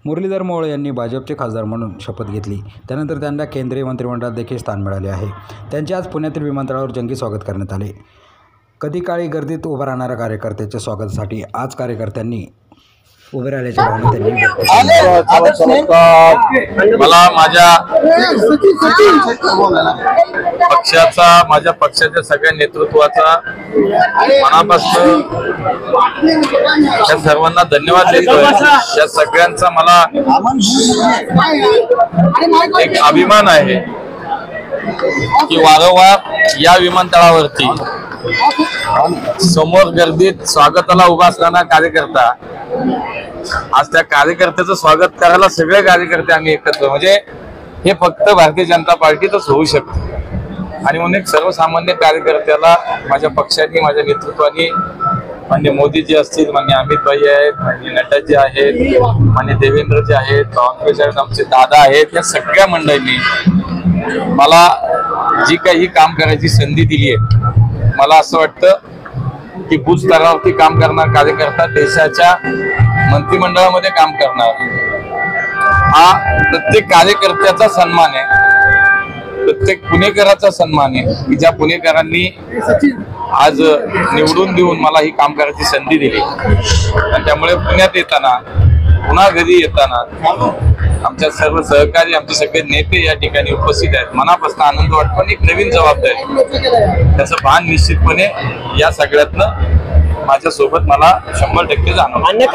मुरलीधर मोहोळ यांनी भाजपचे खासदार म्हणून शपथ घेतली। त्यानंतर त्यांना केंद्रीय मंत्रिमंडळात देखील स्थान मिळाले आहे। त्यांचे आज पुण्यातील विमानतळावर जंगी स्वागत करण्यात आले। कधी काळी गर्दीत उभा राहणाऱ्या कार्यकर्त्याच्या स्वागतासाठी आज कार्यकर्त्यांनी उभे राहिल्याच्या भावना त्यांनी व्यक्त केल्या। मला माझ्या पक्षाच्या सगळ्या नेतृत्वाचा मनापासून त्या सर्वांना धन्यवाद देतो। या सगळ्यांचा मला एक अभिमान आहे की वारंवार या विमानतळावरती समोर गर्दीत स्वागताला उभा असणारा कार्यकर्ता, आज त्या कार्यकर्त्याचं स्वागत करायला सगळे कार्यकर्ते आम्ही एकत्र, म्हणजे हे फक्त भारतीय जनता पार्टीतच होऊ शकतं। आणि म्हणून एक सर्वसामान्य कार्यकर्त्याला माझ्या पक्षाने, माझ्या नेतृत्वाने, मान्य मोदीजी असतील, मान्य अमित भाई आहेत, मान्य नड्डाजी आहेत, मान्य देवेंद्रजी आहेत, काँग्रेस आहेत, आमचे दादा आहेत, या सगळ्या मंडळींनी मला जी काही काम करायची संधी दिली आहे, मला असं वाटतं की बूथ स्तरावरती काम करणारा कार्यकर्ता देशाच्या मंत्रिमंडळामध्ये काम करणार, हा प्रत्येक कार्यकर्त्याचा सन्मान आहे, प्रत्येक पुणेकराचा सन्मान आहे की ज्या पुणेकरांनी आज निवडून देऊन मला ही काम करायची संधी दिली। आणि त्यामुळे पुण्यात येताना, पुन्हा घरी येताना आमच्या सर्व सहकारी, आमचे सगळे नेते या ठिकाणी उपस्थित आहेत। मनापासून आनंद वाटतो आणि एक नवीन जबाबदारी, त्याचं भान निश्चितपणे या सगळ्यातनं माझ्या सोबत मला 100% जाणवलं।